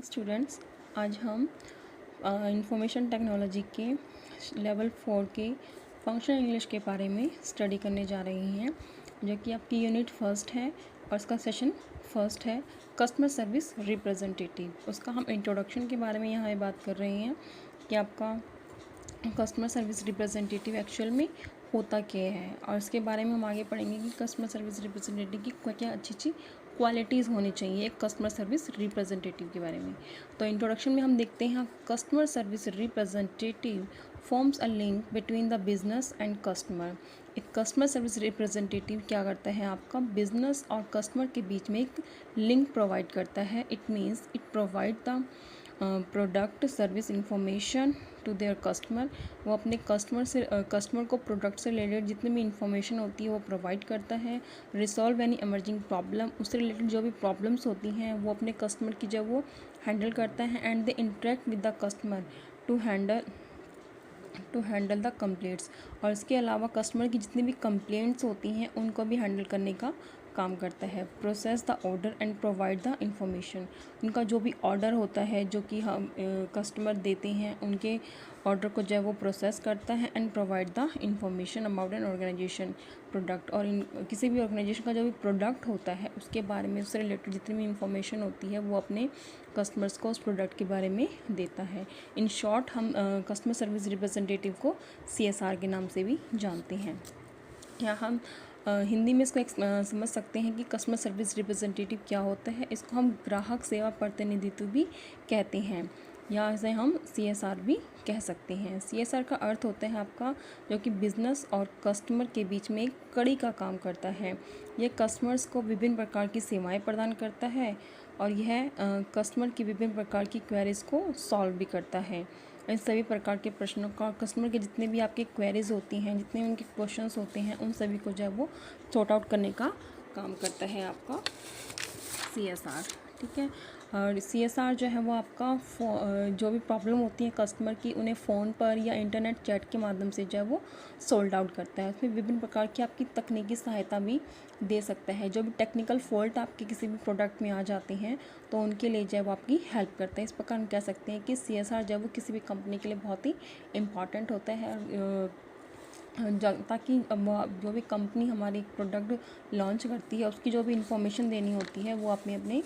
Students, आज हम information technology के लेवल 4 के फंक्शनल इंग्लिश के बारे में स्टडी करने जा रहे हैं, जो कि आपकी यूनिट फर्स्ट है और उसका सेशन फर्स्ट है कस्टमर सर्विस रिप्रेजेंटेटिव। उसका हम इंट्रोडक्शन के बारे में यहाँ बात कर रहे हैं कि आपका कस्टमर सर्विस रिप्रेजेंटेटिव एक्चुअल में होता क्या है, और इसके बारे में हम आगे पढ़ेंगे कि कस्टमर सर्विस रिप्रेजेंटेटिव की क्या क्या अच्छी अच्छी क्वालिटीज़ होनी चाहिए एक कस्टमर सर्विस रिप्रेजेंटेटिव के बारे में। तो इंट्रोडक्शन में हम देखते हैं customer service representative forms a link between the business and customer. एक कस्टमर सर्विस रिप्रेजेंटेटिव क्या करता है, आपका बिजनेस और कस्टमर के बीच में एक लिंक प्रोवाइड करता है। It means it provide the product service information to their customer. वो अपने कस्टमर को प्रोडक्ट से रिलेटेड जितनी भी इंफॉर्मेशन होती है वो प्रोवाइड करता है। रिसॉल्व एनी इमर्जिंग प्रॉब्लम, उससे रिलेटेड जो भी प्रॉब्लम्स होती हैं वो अपने कस्टमर की जब वो हैंडल करता है। And they interact with the customer to handle the complaints, और इसके अलावा कस्टमर की जितनी भी कंप्लेंट्स होती हैं उनको भी हैंडल करने का काम करता है। Process the order and provide the information, उनका जो भी ऑर्डर होता है जो कि हम कस्टमर देते हैं उनके ऑर्डर को जो है वो प्रोसेस करता है। And provide the information about an organisation product, और किसी भी ऑर्गेनाइजेशन का जो भी प्रोडक्ट होता है उसके बारे में, उससे रिलेटेड जितनी भी इंफॉर्मेशन होती है वो अपने कस्टमर्स को उस प्रोडक्ट के बारे में देता है। इन शॉर्ट हम कस्टमर सर्विस रिप्रेजेंटेटिव को CSR के नाम से भी जानते हैं। या हम हिंदी में इसको समझ सकते हैं कि कस्टमर सर्विस रिप्रेजेंटेटिव क्या होता है। इसको हम ग्राहक सेवा प्रतिनिधित्व भी कहते हैं, या इसे हम CSR भी कह सकते हैं। CSR का अर्थ होता है आपका जो कि बिजनेस और कस्टमर के बीच में एक कड़ी का काम करता है। यह कस्टमर्स को विभिन्न प्रकार की सेवाएं प्रदान करता है, और यह कस्टमर की विभिन्न प्रकार की क्वेरीज को सॉल्व भी करता है। इन सभी प्रकार के प्रश्नों का कस्टमर के जितने भी आपके क्वेरीज होती हैं, जितने उनके क्वेश्चंस होते हैं, उन सभी को जो है वो सॉर्ट आउट करने का काम करता है आपका CSR। ठीक है, और CSR जो है वो आपका जो भी प्रॉब्लम होती है कस्टमर की, उन्हें फ़ोन पर या इंटरनेट चैट के माध्यम से जो है वो सोल्व आउट करता है। उसमें विभिन्न प्रकार की आपकी तकनीकी सहायता भी दे सकता है। जो भी टेक्निकल फॉल्ट आपके किसी भी प्रोडक्ट में आ जाते हैं तो उनके लिए जो है वो आपकी हेल्प करता है। इस प्रकार हम कह सकते हैं कि CSR जो है वो किसी भी कंपनी के लिए बहुत ही इम्पॉर्टेंट होता है, ताकि जो भी कंपनी हमारी प्रोडक्ट लॉन्च करती है उसकी जो भी इंफॉर्मेशन देनी होती है वो अपने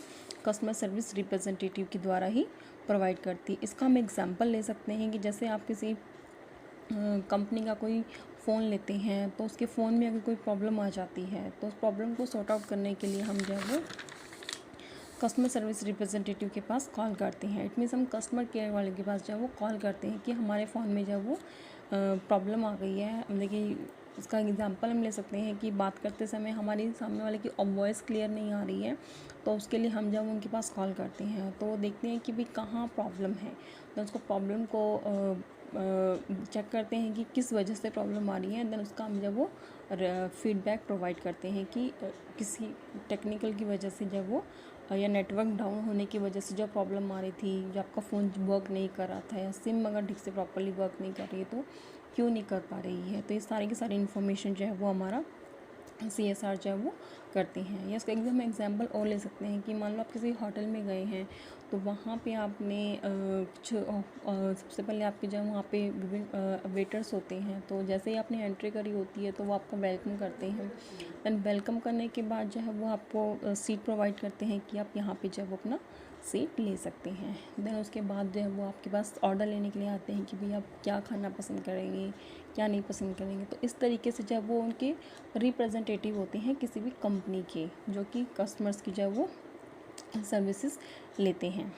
कस्टमर सर्विस रिप्रेजेंटेटिव के द्वारा ही प्रोवाइड करती है। इसका हम एग्जांपल ले सकते हैं कि जैसे आप किसी कंपनी का कोई फ़ोन लेते हैं तो उसके फ़ोन में अगर कोई प्रॉब्लम आ जाती है तो उस प्रॉब्लम को सॉर्ट आउट करने के लिए हम जो है वो कस्टमर सर्विस रिप्रेजेंटेटिव के पास कॉल करते हैं। इट मीन्स हम कस्टमर केयर वाले के पास जो है वो कॉल करते हैं कि हमारे फ़ोन में जो है वो प्रॉब्लम आ गई है। मतलब कि इसका एग्जांपल हम ले सकते हैं कि बात करते समय हमारी सामने वाले की वॉइस क्लियर नहीं आ रही है, तो उसके लिए हम जब उनके पास कॉल करते हैं तो वो देखते हैं कि भाई कहाँ प्रॉब्लम है, तो उसको प्रॉब्लम को चेक करते हैं कि किस वजह से प्रॉब्लम आ रही है। देन उसका हम जब वो फीडबैक प्रोवाइड करते हैं कि किसी टेक्निकल की वजह से जब वो या नेटवर्क डाउन होने की वजह से जो प्रॉब्लम आ रही थी, या आपका फ़ोन वर्क नहीं कर रहा था, या सिम अगर ठीक से प्रॉपर्ली वर्क नहीं कर रही है तो क्यों नहीं कर पा रही है। तो ये सारी की सारी इन्फॉर्मेशन जो है वो हमारा CSR जो है वो करते हैं। या इसका एकदम एग्जांपल और ले सकते हैं कि मान लो आप किसी होटल में गए हैं तो वहाँ पे आपने सबसे पहले आपके जो वहाँ पे विभिन्न वेटर्स होते हैं, तो जैसे ही आपने एंट्री करी होती है तो वो आपको वेलकम करते हैं। दैन वेलकम करने के बाद जो है वो आपको सीट प्रोवाइड करते हैं कि आप यहाँ पे जो है वो अपना सीट ले सकते हैं। देन उसके बाद जो है वो आपके पास ऑर्डर लेने के लिए आते हैं कि भाई आप क्या खाना पसंद करेंगे, क्या नहीं पसंद करेंगे। तो इस तरीके से जब वो उनके रिप्रेजेंटेटिव होते हैं किसी भी कंपनी के, जो कि कस्टमर्स की जो है वो सर्विसेज लेते हैं।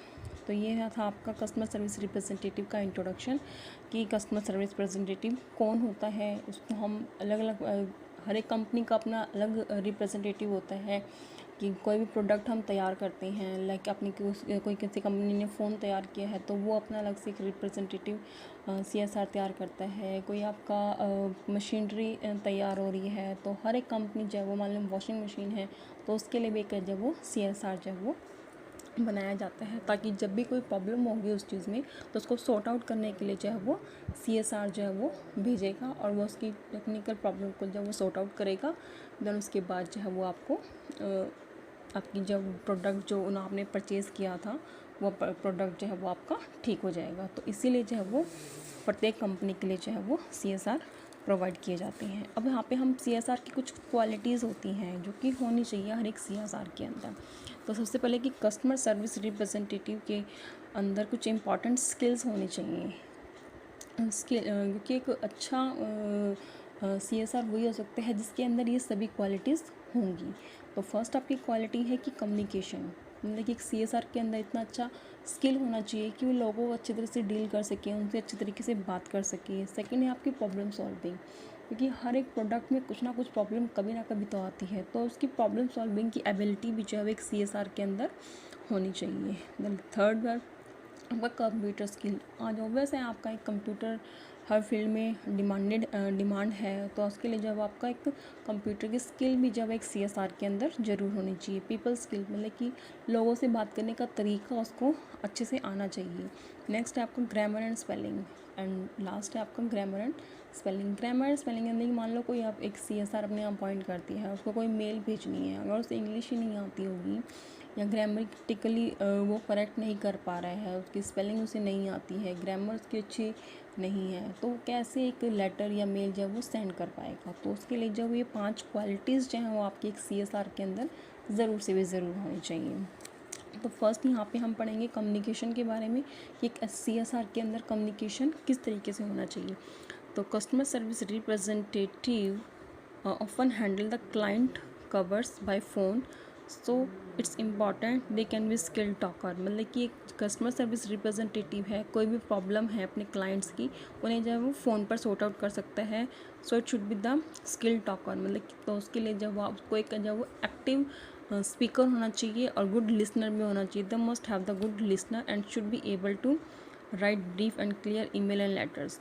तो ये था आपका कस्टमर सर्विस रिप्रेजेंटेटिव का इंट्रोडक्शन कि कस्टमर सर्विस रिप्रेजेंटेटिव कौन होता है। उसको हम अलग अलग हर एक कंपनी का अपना अलग रिप्रेजेंटेटिव होता है कि कोई भी प्रोडक्ट हम तैयार करते हैं, लाइक अपनी कोई किसी कंपनी ने फ़ोन तैयार किया है तो वो अपना अलग से एक रिप्रेजेंटेटिव CSR तैयार करता है। कोई आपका मशीनरी तैयार हो रही है तो हर एक कंपनी जो है वो, मान लो वॉशिंग मशीन है तो उसके लिए भी एक जो वो CSR जो है वो बनाया जाता है, ताकि जब भी कोई प्रॉब्लम होगी उस चीज़ में तो उसको सॉर्ट आउट करने के लिए जो है वो CSR जो है वो भेजेगा, और वो उसकी टेक्निकल प्रॉब्लम को जब वो सॉर्ट आउट करेगा देन उसके बाद जो है वो आपको आपकी जब प्रोडक्ट जो आपने परचेज़ किया था वो प्रोडक्ट जो है वो आपका ठीक हो जाएगा। तो इसीलिए जो है वो प्रत्येक कंपनी के लिए जो है वो CSR प्रोवाइड किए जाते हैं। अब यहाँ पे हम CSR की कुछ क्वालिटीज़ होती हैं जो कि होनी चाहिए हर एक CSR के अंदर। तो सबसे पहले कि कस्टमर सर्विस रिप्रेजेंटेटिव के अंदर कुछ इंपॉर्टेंट स्किल्स होनी चाहिए। क्योंकि एक अच्छा CSR वही हो सकता है जिसके अंदर ये सभी क्वालिटीज़ होंगी। तो फर्स्ट आपकी क्वालिटी है कि कम्युनिकेशन, मतलब कि एक CSR के अंदर इतना अच्छा स्किल होना चाहिए कि वो लोगों को अच्छी तरह से डील कर सके, उनसे अच्छी तरीके से बात कर सके। सेकंड है आपकी प्रॉब्लम सॉल्विंग, क्योंकि हर एक प्रोडक्ट में कुछ ना कुछ प्रॉब्लम कभी ना कभी तो आती है, तो उसकी प्रॉब्लम सॉल्विंग की एबिलिटी भी जो है एक CSR के अंदर होनी चाहिए। देन थर्ड है आपका कंप्यूटर स्किल। आज ऑब्वियस है आपका एक कंप्यूटर हर फील्ड में डिमांड है, तो उसके लिए जब आपका एक कंप्यूटर की स्किल भी जब एक CSR के अंदर ज़रूर होनी चाहिए। पीपल स्किल, मतलब कि लोगों से बात करने का तरीका उसको अच्छे से आना चाहिए। नेक्स्ट है आपका grammar and spelling, and last है आपका grammar and spelling. Grammar and spelling यानी कि मान लो कोई आप एक CSR अपने अपॉइंट करती है, उसको कोई मेल भेजनी है, अगर उसे इंग्लिश ही नहीं आती होगी या ग्रामेटिकली वो करेक्ट नहीं कर पा रहा है, उसकी स्पेलिंग उसे नहीं आती है, ग्रामर उसकी अच्छी नहीं है, तो कैसे एक लेटर या मेल जो है वो सेंड कर पाएगा। तो उसके लिए जब ये 5 क्वालिटीज़ जो हैं वो आपकी एक CSR के अंदर ज़रूर से भी ज़रूर होनी चाहिए। तो फर्स्ट यहाँ पे हम पढ़ेंगे कम्युनिकेशन के बारे में कि एक CSR के अंदर कम्युनिकेशन किस तरीके से होना चाहिए। तो customer service representative often handle the client covers by phone, so it's important they can be skill talker, मतलब कि एक कस्टमर सर्विस रिप्रेजेंटेटिव है, कोई भी प्रॉब्लम है अपने क्लाइंट्स की, उन्हें जो है वो फ़ोन पर सॉर्ट आउट कर सकता है। So it should be the skill talker, मतलब कि तो उसके लिए जब आपको एक जब वो एक्टिव स्पीकर होना चाहिए और गुड लिसनर भी होना चाहिए। The must have the good listener and should be able to write brief and clear email and letters.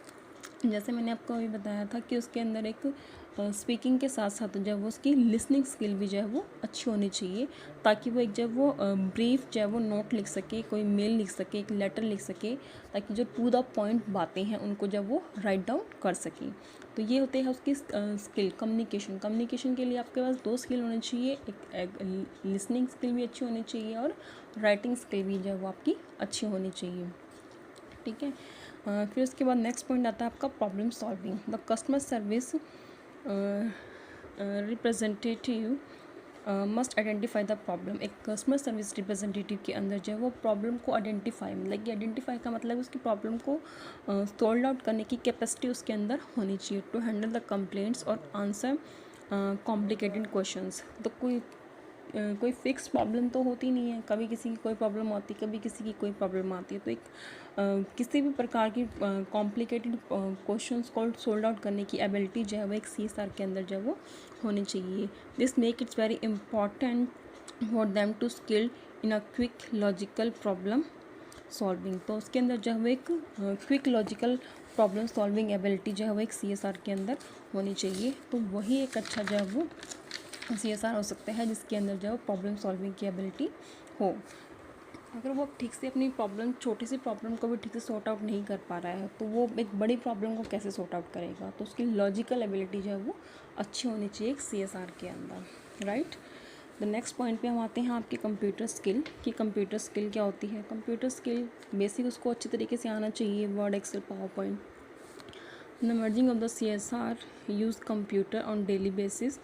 जैसे मैंने आपको अभी बताया था कि उसके अंदर एक स्पीकिंग के साथ साथ जब वो उसकी लिसनिंग स्किल भी जो है वो अच्छी होनी चाहिए, ताकि वो एक जब वो ब्रीफ जो है वो नोट लिख सके, कोई मेल लिख सके, एक लेटर लिख सके, ताकि जो टू द पॉइंट बातें हैं उनको जब वो राइट डाउन कर सके। तो ये होते हैं उसकी स्किल कम्युनिकेशन। कम्युनिकेशन के लिए आपके पास 2 स्किल होनी चाहिए, एक लिसनिंग स्किल भी अच्छी होनी चाहिए और राइटिंग स्किल भी जो है वो आपकी अच्छी होनी चाहिए। ठीक है। फिर उसके बाद नेक्स्ट पॉइंट आता है आपका problem solving. The customer service representative must identify the problem. एक कस्टमर सर्विस रिप्रेजेंटेटिव के अंदर जो है वो प्रॉब्लम को आइडेंटिफाई, मतलब कि आइडेंटिफाई का मतलब उसकी प्रॉब्लम को सॉल्व आउट करने की कैपेसिटी उसके अंदर होनी चाहिए। टू हैंडल द कंप्लेंट्स और आंसर कॉम्प्लिकेटेड क्वेश्चंस। तो कोई फिक्स प्रॉब्लम तो होती नहीं है, कभी किसी की कोई प्रॉब्लम आती है, कभी किसी की कोई प्रॉब्लम आती है। तो एक किसी भी प्रकार की कॉम्प्लिकेटेड क्वेश्चंस को सोल्व आउट करने की एबिलिटी जो है वो एक CSR के अंदर जो है वो होनी चाहिए। This make its very important for them to skill in a quick logical problem solving. तो उसके अंदर जो है वो एक quick logical problem solving ability जो है वो एक CSR के अंदर होनी चाहिए। तो वही एक अच्छा जो है वो CSR हो सकता है जिसके अंदर जो है प्रॉब्लम सॉल्विंग की एबिलिटी हो। अगर वो ठीक से अपनी प्रॉब्लम, छोटी सी प्रॉब्लम को भी ठीक से सॉर्ट आउट नहीं कर पा रहा है, तो वो एक बड़ी प्रॉब्लम को कैसे सॉर्ट आउट करेगा। तो उसकी लॉजिकल एबिलिटी जो है वो अच्छी होनी चाहिए एक CSR के अंदर, राइट। द नेक्स्ट पॉइंट पे हम आते हैं आपकी कंप्यूटर स्किल कि कंप्यूटर स्किल क्या होती है। कंप्यूटर स्किल बेसिक उसको अच्छी तरीके से आना चाहिए, Word, Excel, PowerPoint. The merging of the CSR use computer on daily basis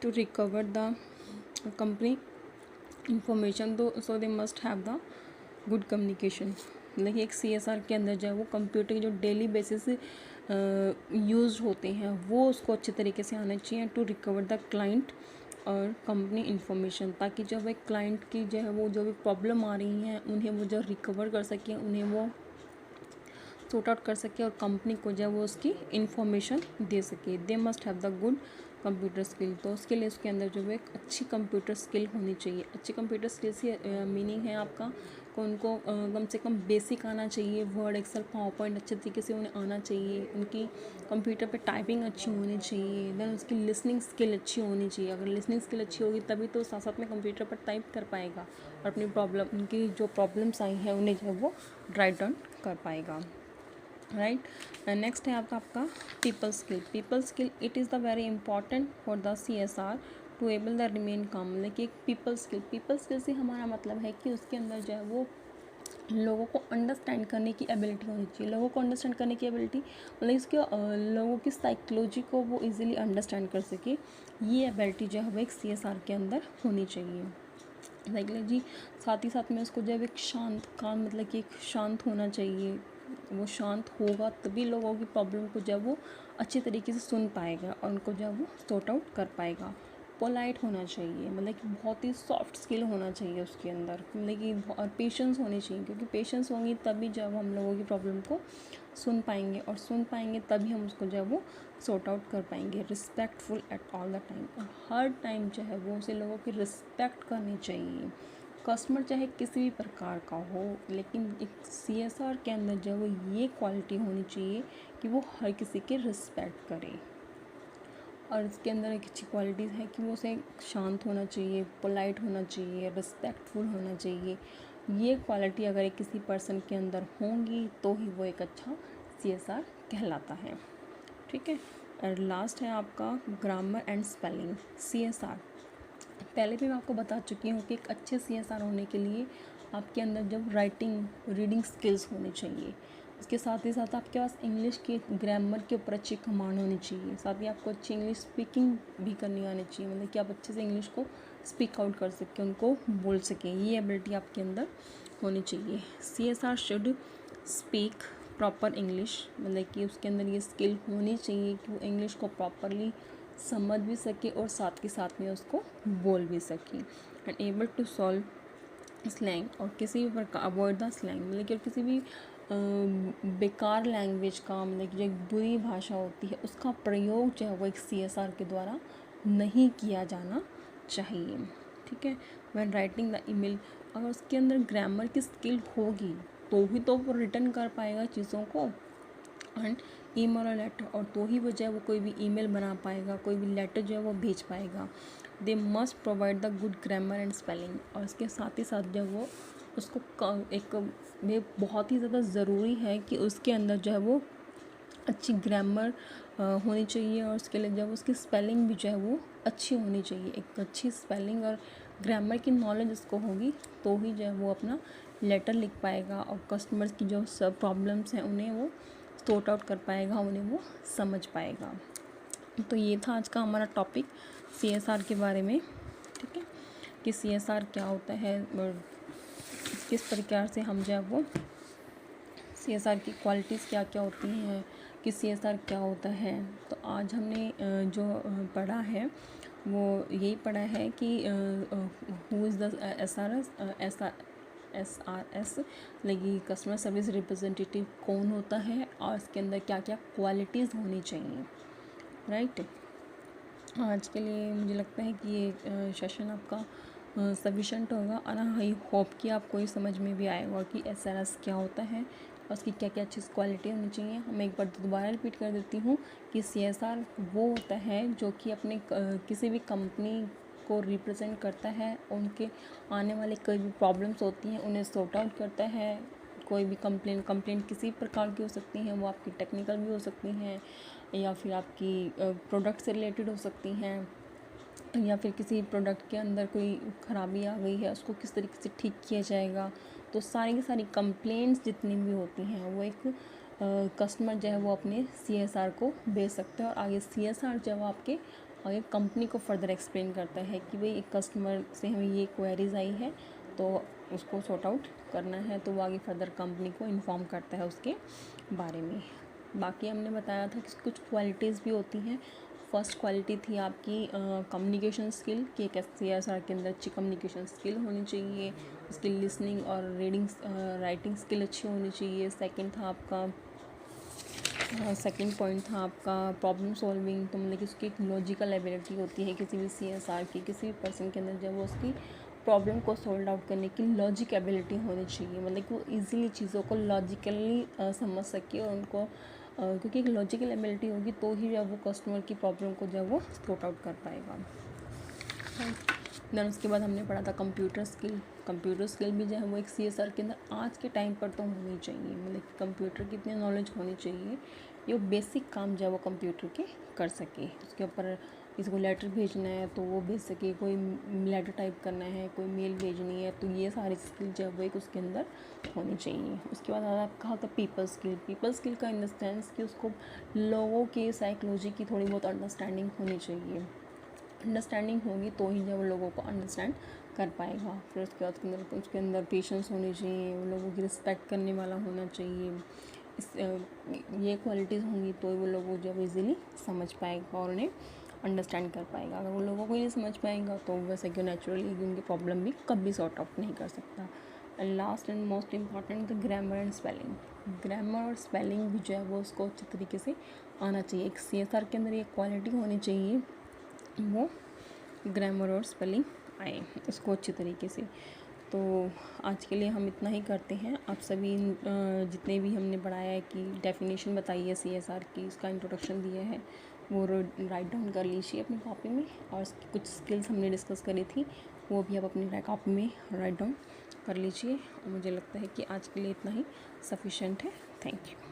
to recover the company information, though so they must have the good communication। मतलब एक CSR के अंदर जो है वो कंप्यूटर के जो डेली बेसिस यूज होते हैं वो उसको अच्छे तरीके से आना चाहिए टू रिकवर द क्लाइंट और कंपनी इन्फॉर्मेशन, ताकि जब एक क्लाइंट की जो है वो जो भी प्रॉब्लम आ रही हैं उन्हें वो जो रिकवर कर सकें, उन्हें वो सॉर्ट आउट कर सके और कंपनी को जो है वो उसकी इन्फॉर्मेशन दे सके। They must have the good computer skill. तो उसके लिए उसके अंदर जो है एक अच्छी कंप्यूटर स्किल होनी चाहिए। अच्छी कंप्यूटर स्किल से मीनिंग है आपका को उनको कम से कम बेसिक आना चाहिए, वर्ड, एक्सेल, पावर पॉइंट अच्छे तरीके से उन्हें आना चाहिए, उनकी कंप्यूटर पे टाइपिंग अच्छी होनी चाहिए, देन उसकी लिसनिंग स्किल अच्छी होनी चाहिए। अगर लिसनिंग स्किल अच्छी होगी तभी तो साथ साथ में कंप्यूटर पर टाइप कर पाएगा और अपनी प्रॉब्लम, उनकी जो प्रॉब्लम्स आई हैं उन्हें जो है वो राइट डाउन कर पाएगा, राइट। नेक्स्ट है आपका people skill. People skill it is the very important for the CSR to able the remain calm, मतलब कि एक पीपल स्किल से हमारा मतलब है कि उसके अंदर जो है वो लोगों को अंडरस्टैंड करने की एबिलिटी होनी चाहिए। लोगों को अंडरस्टैंड करने की एबिलिटी मतलब इसके लोगों की साइकोलॉजी को वो इजीली अंडरस्टैंड कर सके, ये एबिलिटी जो है वो एक CSR के अंदर होनी चाहिए। साइकोलॉजी साथ ही साथ में उसको जब एक शांत काम, मतलब कि एक शांत होना चाहिए। वो शांत होगा तभी लोगों की प्रॉब्लम को जब वो अच्छे तरीके से सुन पाएगा और उनको जब वो सॉर्ट आउट कर पाएगा। पोलाइट होना चाहिए, मतलब कि बहुत ही सॉफ्ट स्किल होना चाहिए उसके अंदर, मतलब कि और पेशेंस होनी चाहिए, क्योंकि पेशेंस होंगी तभी जब हम लोगों की प्रॉब्लम को सुन पाएंगे और सुन पाएंगे तभी हम उसको जब वो सॉर्ट आउट कर पाएंगे। Respectful at all the time, और हर टाइम जो है वो उसे लोगों की रिस्पेक्ट करनी चाहिए। कस्टमर चाहे किसी भी प्रकार का हो, लेकिन एक CSR के अंदर जो वो ये क्वालिटी होनी चाहिए कि वो हर किसी की रिस्पेक्ट करे। और इसके अंदर एक अच्छी क्वालिटीज़ है कि वो उसे शांत होना चाहिए, पोलाइट होना चाहिए, रिस्पेक्टफुल होना चाहिए। ये क्वालिटी अगर एक किसी पर्सन के अंदर होंगी तो ही वो एक अच्छा CSR कहलाता है। ठीक है। और लास्ट है आपका ग्रामर एंड स्पेलिंग CSR। पहले भी मैं आपको बता चुकी हूँ कि एक अच्छे CSR होने के लिए आपके अंदर जब राइटिंग रीडिंग स्किल्स होनी चाहिए, उसके साथ ही साथ आपके पास इंग्लिश के ग्रामर के ऊपर अच्छी कमांड होनी चाहिए, साथ ही आपको अच्छी इंग्लिश स्पीकिंग भी करनी आनी चाहिए, मतलब कि आप अच्छे से इंग्लिश को स्पीक आउट कर सकें, उनको बोल सकें, ये एबिलिटी आपके अंदर होनी चाहिए। CSR should speak proper English, मतलब कि उसके अंदर ये स्किल होनी चाहिए कि वो इंग्लिश को प्रॉपरली समझ भी सके और साथ के साथ में उसको बोल भी सके। And able to solve slang, और किसी भी प्रकार अवॉइड द स्लैंग, मतलब कि किसी भी बेकार लैंग्वेज का, मतलब कि जो एक बुरी भाषा होती है उसका प्रयोग जो है वो एक CSR के द्वारा नहीं किया जाना चाहिए। ठीक है। व्हेन राइटिंग द ईमेल, अगर उसके अंदर ग्रामर की स्किल होगी तो ही तो वो रिटर्न कर पाएगा चीज़ों को, एंड ईमेल और लेटर, और तो ही वो जो है वो कोई भी ईमेल बना पाएगा, कोई भी लेटर जो है वो भेज पाएगा। They must provide the good grammar and spelling, और इसके साथ ही साथ जो वो उसको एक ये बहुत ही ज़्यादा ज़रूरी है कि उसके अंदर जो है वो अच्छी ग्रामर होनी चाहिए, और उसके लिए जब उसकी स्पेलिंग भी जो है वो अच्छी होनी चाहिए। एक अच्छी स्पेलिंग और ग्रामर की नॉलेज उसको होगी तो ही जो है वो अपना लेटर लिख पाएगा और कस्टमर्स की जो सब प्रॉब्लम्स हैं उन्हें वो सॉर्ट आउट कर पाएगा, उन्हें वो समझ पाएगा। तो ये था आज का हमारा टॉपिक CSR के बारे में। ठीक है, कि CSR क्या होता है और किस प्रकार से हम जो है वो CSR की क्वालिटीज़ क्या क्या होती हैं, कि CSR क्या होता है। तो आज हमने जो पढ़ा है वो यही पढ़ा है कि हु इज़ द SRS, लगी कस्टमर सर्विस रिप्रेजेंटेटिव कौन होता है और इसके अंदर क्या क्या क्वालिटीज़ होनी चाहिए। राइट। आज के लिए मुझे लगता है कि ये सेशन आपका सफिशेंट होगा, और आई होप कि आपको ये समझ में भी आएगा कि SRS क्या होता है और उसकी क्या क्या अच्छी क्वालिटी होनी चाहिए। मैं एक बार दोबारा रिपीट कर देती हूँ कि CSR वो होता है जो कि अपने किसी भी कंपनी को रिप्रेजेंट करता है, उनके आने वाले कोई भी प्रॉब्लम्स होती हैं उन्हें सॉर्ट आउट करता है। कोई भी कंप्लेंट किसी प्रकार की हो सकती हैं, वो आपकी टेक्निकल भी हो सकती हैं या फिर आपकी प्रोडक्ट से रिलेटेड हो सकती हैं, या फिर किसी प्रोडक्ट के अंदर कोई ख़राबी आ गई है उसको किस तरीके से ठीक किया जाएगा। तो सारी की सारी कंप्लेंट्स जितनी भी होती हैं वो एक कस्टमर जो है वो अपने CSR को भेज सकते हैं, और आगे CSR जो है आपके आगे कंपनी को फर्दर एक्सप्लेन करता है कि भाई एक कस्टमर से हमें ये क्वेरीज आई है तो उसको सॉर्ट आउट करना है, तो वो आगे फर्दर कंपनी को इन्फॉर्म करता है उसके बारे में। बाकी हमने बताया था कि कुछ क्वालिटीज़ भी होती हैं। फर्स्ट क्वालिटी थी आपकी कम्युनिकेशन स्किल, कि एक CSR के अंदर अच्छी कम्युनिकेशन स्किल होनी चाहिए, उसकी लिसनिंग और रीडिंग राइटिंग स्किल अच्छी होनी चाहिए। सेकंड पॉइंट था आपका प्रॉब्लम सॉल्विंग, तो मतलब कि उसकी एक लॉजिकल एबिलिटी होती है किसी भी CSR की, किसी भी पर्सन के अंदर जब वो उसकी प्रॉब्लम को सॉल्व आउट करने की लॉजिक एबिलिटी होनी चाहिए, मतलब कि वो इजीली चीज़ों को लॉजिकली समझ सके और उनको क्योंकि एक लॉजिकल एबिलिटी होगी तो ही जब वो कस्टमर की प्रॉब्लम को जब वो सॉर्ट आउट कर पाएगा। देन उसके बाद हमने पढ़ा था कंप्यूटर स्किल भी जो है वो एक CSR के अंदर आज के टाइम पर तो होनी चाहिए, मतलब कि कंप्यूटर की इतनी नॉलेज होनी चाहिए ये बेसिक काम जो है वो कंप्यूटर के कर सके। उसके ऊपर किसी को लेटर भेजना है तो वो भेज सके, कोई लेटर टाइप करना है, कोई मेल भेजनी है, तो ये सारी स्किल जो है वो एक उसके अंदर होनी चाहिए। उसके बाद आप कहा था पीपल स्किल का इन द सेंस कि उसको लोगों के साइकोलॉजी की थोड़ी बहुत अंडरस्टैंडिंग होनी चाहिए। अंडरस्टैंडिंग होगी तो ही जब वो लोगों को अंडरस्टैंड कर पाएगा। फिर उसके बाद उसके अंदर पेशेंस होनी चाहिए, वो लोगों की रिस्पेक्ट करने वाला होना चाहिए। ये क्वालिटीज़ होंगी तो वो लोगों को जब इजीली समझ पाएगा और उन्हें अंडरस्टैंड कर पाएगा। अगर वो लोगों को नहीं समझ पाएगा तो वैसे कि नेचुरली उनकी प्रॉब्लम भी कभी सॉर्ट आउट नहीं कर सकता। And last and most important the grammar and spelling. Grammar और स्पेलिंग भी जो है वो उसको अच्छे तरीके से आना चाहिए। एक CSR के अंदर ये क्वालिटी होनी चाहिए, वो ग्रामर और स्पेलिंग आए उसको अच्छे तरीके से। तो आज के लिए हम इतना ही करते हैं। आप सभी जितने भी हमने पढ़ाया है कि डेफिनेशन बताई है CSR की, उसका इंट्रोडक्शन दिया है, वो राइट डाउन कर लीजिए अपनी कॉपी में। और कुछ स्किल्स हमने डिस्कस करी थी वो भी आप अपनी कॉपी में राइट डाउन कर लीजिए। और मुझे लगता है कि आज के लिए इतना ही सफिशेंट है। Thank you.